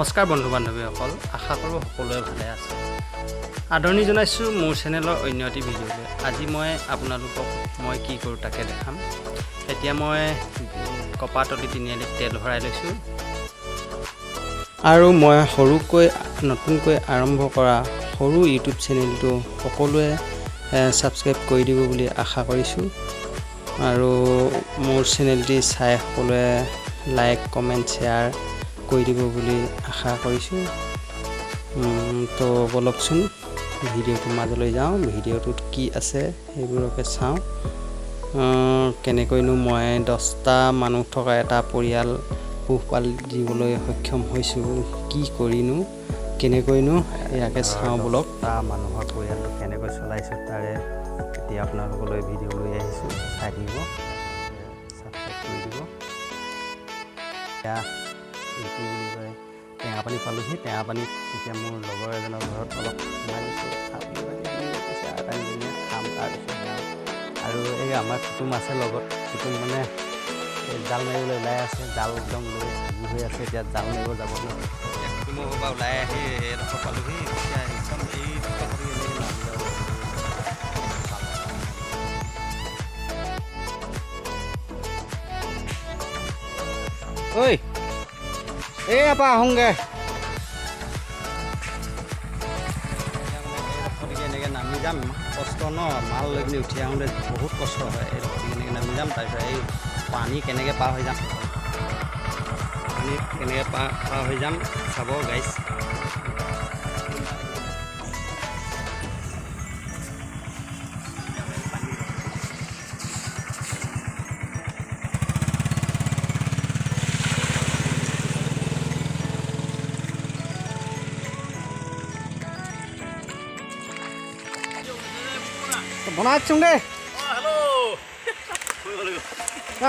নমস্কাৰ বন্ধু বান্ধৱীসকল, আশা কৰোঁ সকলোৱে ভালে আছে। আদৰণি জনাইছোঁ মোৰ চেনেলৰ অন্য এটি ভিডিঅ'লৈ। আজি মই আপোনালোকক মই কি কৰোঁ তাকে দেখাম। এতিয়া মই কপাতলি তিনিআলিত তেল ভৰাই লৈছোঁ আৰু মই সৰুকৈ নতুনকৈ আৰম্ভ কৰা সৰু ইউটিউব চেনেলটো সকলোৱে ছাবস্ক্ৰাইব কৰি দিব বুলি আশা কৰিছোঁ আৰু মোৰ চেনেলটি চাই সকলোৱে লাইক কমেণ্ট শ্বেয়াৰ কৰি দিব বুলি আশা কৰিছোঁ। তো বলকচোন ভিডিঅ'টোৰ মাজলৈ যাওঁ, ভিডিঅ'টোত কি আছে সেইবোৰকে চাওঁ। কেনেকৈনো মই 10টা মানুহ থকা এটা পৰিয়াল পোহপাল দিবলৈ সক্ষম হৈছোঁ, কি কৰিনো কেনেকৈনো ইয়াকে চাওঁ বলক। 10টা মানুহৰ পৰিয়ালটো কেনেকৈ চলাইছোঁ তাৰে এতিয়া আপোনালোকলৈ ভিডিঅ' লৈ আহিছোঁ, চাই থাকিব, ছাবস্ক্ৰাইব কৰি দিব। এতিয়া কি বুলি কয়, টেঙাপানী পালোঁহি। টেঙাপানীত এতিয়া মোৰ লগৰ এজনৰ ঘৰত অলপ সোমাই গৈছোঁ, খাম তাৰপিছত যাওঁ। আৰু এই আমাৰ কুটুম আছে লগত, কুটুম মানে জাল মাৰিবলৈ ওলাই আছে, জাল একদম লৈ সাজু হৈ আছে, এতিয়া জাল মাৰিব যাব ন। এতিয়া কুটুমৰ পৰা ওলাই আহি এডোখৰ পালোঁহি, এতিয়া একদম এই ঐ আপা আহোঁগৈ। এনেকৈ নামি যাম, কষ্ট ন, মাল লৈ পিনি উঠি আহোঁতে বহুত কষ্ট হয়। এনেকৈ নামি যাম, তাৰপিছত এই পানী কেনেকৈ পাৰ হৈ যাম, পানী কেনেকৈ পাৰ হৈ যাম চাব গাইছ। বনাইছোং দেই।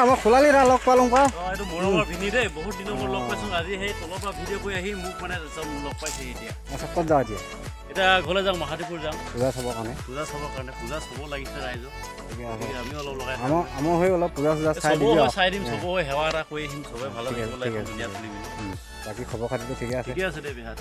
মই খোলালি লগ পালোঁ পা। এইটো মৰমৰ ভিনি দেই, বহুত দিনৰ মূৰত লগ পাইছোঁ। আজি সেই তলৰ পৰা ভিডিঅ' কৰি আহি মোক মানে লগ পাইছে এতিয়া। আচ্ছা, ক'ত যাওঁ এতিয়া? এতিয়া ঘৰলৈ যাওঁ, মহাদেৱপুৰ যাওঁ পূজা চাবৰ কাৰণে। পূজা চাব লাগিছে ৰাইজক। আমিও অলপ লগাই আমাৰ হৈ অলপ পূজা চাই দিম, চবৰে সেৱা এটা কৰি আহিম, চবে ভালে থাকিব লাগে, ধুনীয়া তুলি মেলি। বাকী খবৰ খাতিটো ঠিকে আছে? ঠিকে আছে দেই, বিহাত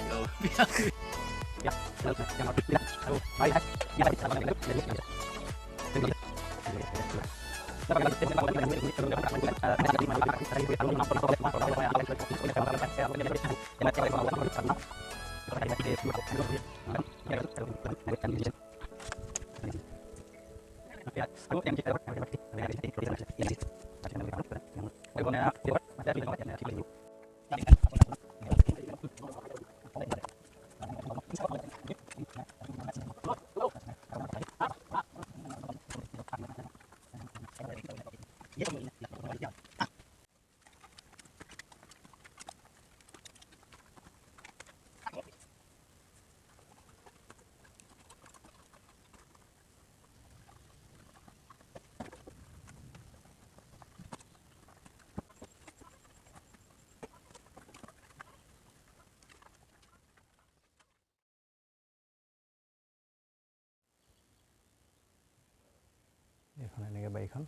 এইখন এনেকৈ বাৰীখন,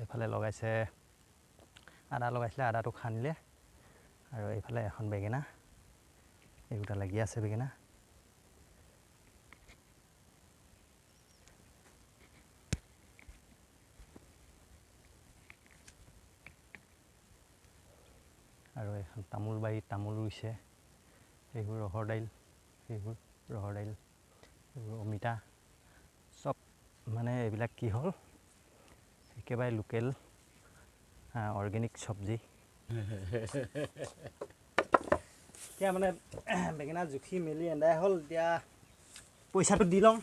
এইফালে লগাইছে আদা, লগাইছিলে আদাটো খান্দিলে, আৰু এইফালে এখন বেঙেনা, এই দুটা লাগি আছে বেঙেনা। আৰু এখন তামোল বাৰীত তামোল ৰুইছে, সেইবোৰ ৰহৰ দাইল, এইবোৰ অমিতা, চব মানে এইবিলাক কি হ'ল একেবাৰে লোকেল অৰ্গেনিক চব্জি। এতিয়া মানে বেঙেনা জুখি মেলি এদাই হ'ল, এতিয়া পইচাটো দি লওঁ।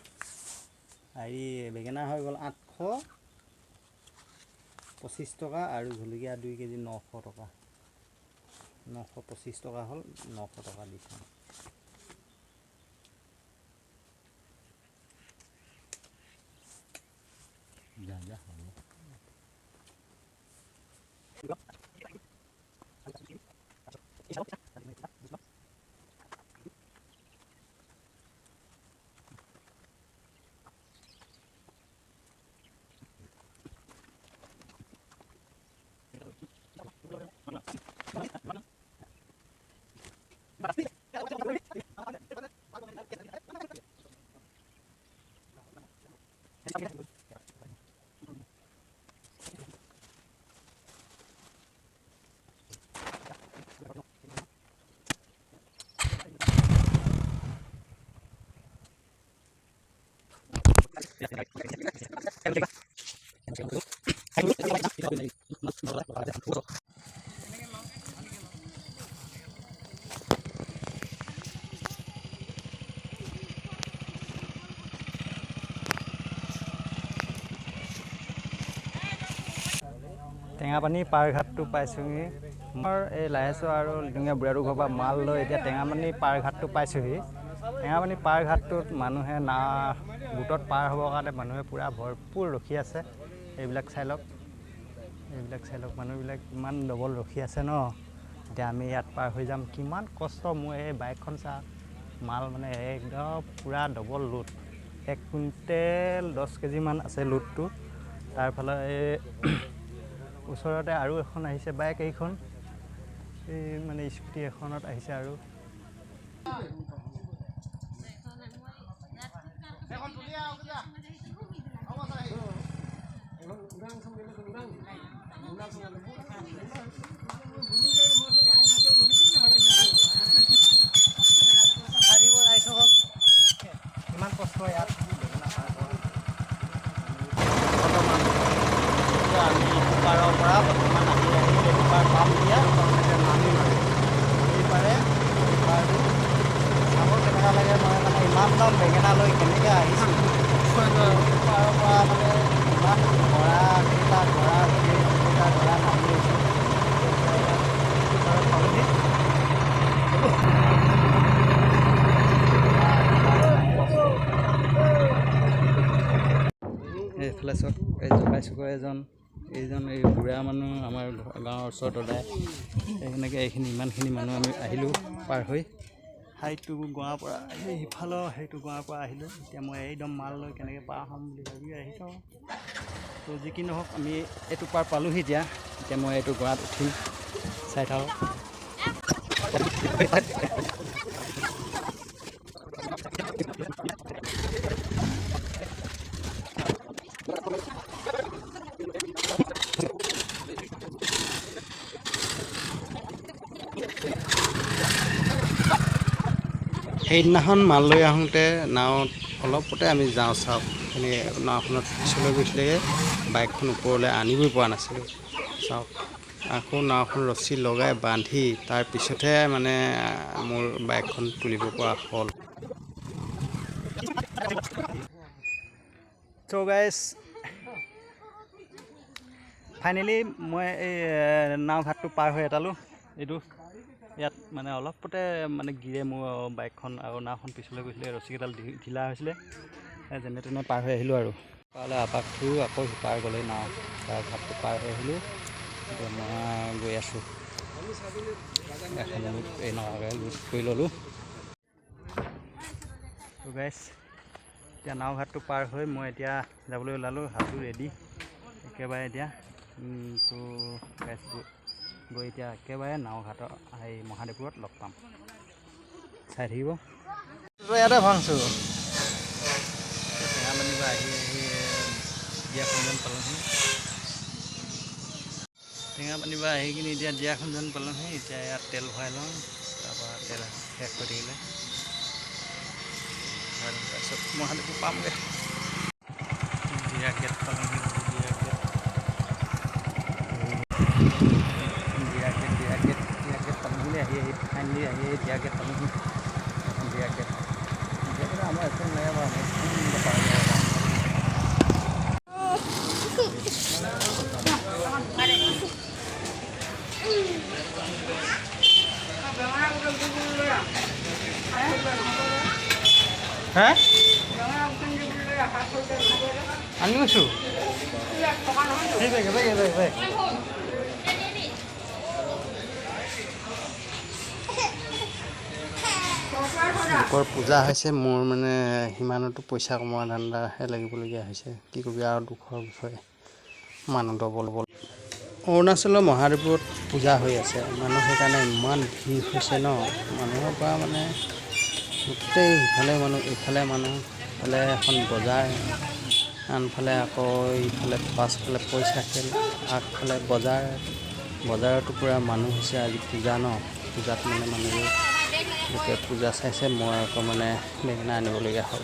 হেৰি বেঙেনা হৈ গ'ল 825 টকা, আৰু জলকীয়া 2 কেজি 900 টকা, 925 টকা হ'ল, 900 টকা দিছোঁ। টেঙাপানী পাৰঘাটটো পাইছোঁহি মই এই লাহেশ্বৰ আৰু লিটুঙীয়া বুঢ়াটোৰ ঘৰৰ পৰা মাল লৈ এতিয়া টেঙাপানী পাৰঘাটটো পাইছোঁহি টেঙাপানী পাৰঘাটটোত মানুহে বোটত পাৰ হ'বৰ কাৰণে মানুহে পূৰা ভৰপূৰ ৰখি আছে এইবিলাক চাই লওক মানুহবিলাক কিমান ডবল ৰখি আছে ন এতিয়া আমি ইয়াত পাৰ হৈ যাম কিমান কষ্ট মোৰ এই বাইকখন চা মাল মানে একদম পূৰা ডবল লোড 1 কুইণ্টেল 10 কেজিমান আছে লোডটো তাৰ ফালে ওচৰতে আৰু এখন আহিছে বাইক এইখন এই মানে স্কুটি এখনত আহিছে আৰু ইমান কষ্ট ইয়াত আমি পাৰৰ পৰা বৰ্তমান আহি এইটো পাৰ পাম দিয়া নামিম আৰু এইপাৰে পাৰটো চাব কেনেকুৱা লাগে মই মানে ইমান দম বেঙেনা লৈ কেনেকৈ আহিছোঁ পাৰৰ পৰা মানে ইমান কেইটা ঘোঁৰা নামি আহিছোঁ পালোহি এইফালে চাওক এই জকাই চুকৰ এইজন এই বুঢ়া মানুহ আমাৰ গাঁৱৰ ওচৰত দাদাই সেনেকৈ এইখিনি ইমানখিনি মানুহ আমি আহিলোঁ পাৰ হৈ সেইটো গাঁৱৰ পৰা সিফালৰ সেইটো গাঁৱৰ পৰা আহিলোঁ এতিয়া মই একদম মাল লৈ কেনেকৈ পাৰ হ'ম বুলি ভাবি আহিছোঁ তো যি কি নহওক আমি এইটো পাৰ পালোঁহি এতিয়া মই এইটো গাঁৱত উঠিম চাই থাকক সেইদিনাখন মাল লৈ আহোঁতে নাৱত অলপতে আমি যাওঁ চাওক এনেকৈ নাওখনত পিছলৈ গৈছিলেগৈ বাইকখন ওপৰলৈ আনিবই পৰা নাছিলোঁ চাওক আকৌ নাওখন ৰছী লগাই বান্ধি তাৰপিছতহে মানে মোৰ বাইকখন তুলিব পৰা হ'ল চ' গাইজ ফাইনেলি মই এই নাওঘাটটো পাৰ হৈ এটালোঁ এইটো ইয়াত মানে অলপতে মানে গিৰে মোৰ বাইকখন আৰু নাওখন পিছলৈ গৈছিলে ৰছীকেইডাল ঢিলা হৈছিলে যেনে তেনে পাৰ হৈ আহিলোঁ আৰু পাৰলৈ আপাক থৈ আকৌ পাৰ গ'লেই নাও ঘাটটো পাৰ হৈ আহিলোঁ এতিয়া মই গৈ আছোঁ এখন লোড এই নাৱকে লোড কৰি ল'লোঁ ত' গাইজ এতিয়া নাওঘাটটো পাৰ হৈ মই এতিয়া যাবলৈ ওলালোঁ হাতটো ৰেডি একেবাৰে এতিয়া তো গাইজ গৈ এতিয়া একেবাৰে নাওঘাটৰ এই মহাদেৱপুৰত লগ পাম চাই থাকিব ইয়াতে ভাংছোঁ টেঙাপানীৰ পৰা আহি দিয়াখনজন পালোঁহি টেঙাপানীৰ পৰা আহি কিনি এতিয়া দিয়াখনজন পালোঁহি এতিয়া ইয়াত তেল ভৰাই লওঁ তাৰপৰা তেল শেষ কৰি থাকিলে তাৰপিছত মহাদেৱপুৰ পামগৈ দিয়া গেট পালোঁহি আহি ফাইনেলি আহি দিয়া গেট পালোঁহি এখন দিয়া গেট আমাৰ একো নাই বাৰু হা আনি আছোঁ লোকৰ পূজা হৈছে মোৰ মানে সিমানতো পইচা কমোৱা ধান্দাহে লাগিবলগীয়া হৈছে কি ক'বি আৰু দুখৰ বিষয়ে মানুহ ডবল অৰুণাচলৰ মহাদেৱত পূজা হৈ আছে, মানুহ সেইকাৰণে ইমান ভিৰ হৈছে ন, মানুহৰ পৰা মানে গোটেই ইফালে মানুহ ইফালে মানুহ, ইফালে এখন বজাৰ, আনফালে আকৌ ইফালে পাছফালে পইচা খেল, আগফালে বজাৰতো পূৰা মানুহ হৈছে। আজি পূজা ন, পূজাত মানে মানুহবোৰ লোকে পূজা চাইছে। মই আকৌ মানে বেঙেনা আনিবলগীয়া হ'ল।